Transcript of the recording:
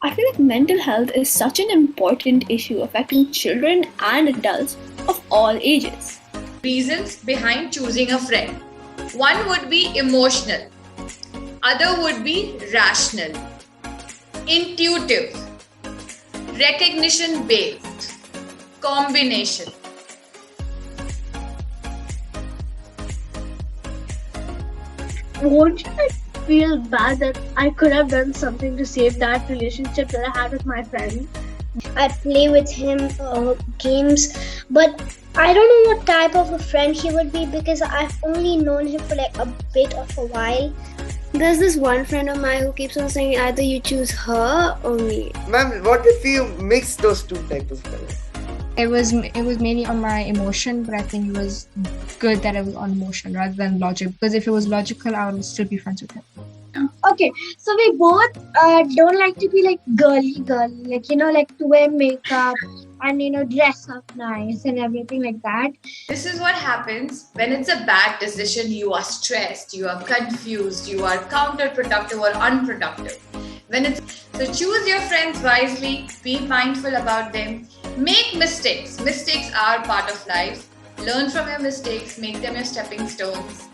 I feel like mental health is such an important issue affecting children and adults of all ages. Reasons behind choosing a friend. One would be emotional, other would be rational, intuitive, recognition based, combination. Won't you feel bad that I could have done something to save that relationship that I had with my friend? I play with him games, but I don't know what type of a friend he would be because I've only known him for like a bit of a while. There's this one friend of mine who keeps on saying either you choose her or me. Ma'am, what if you mix those two types of friends? It was mainly on my emotion, but I think it was good that it was on emotion rather than logic. Because if it was logical, I would still be friends with him. Okay, so we both don't like to be like girly, like like to wear makeup and dress up nice and everything like that. This is what happens when it's a bad decision. You are stressed, you are confused, you are counterproductive or unproductive. So choose your friends wisely, be mindful about them, make mistakes. Mistakes are part of life. Learn from your mistakes, make them your stepping stones.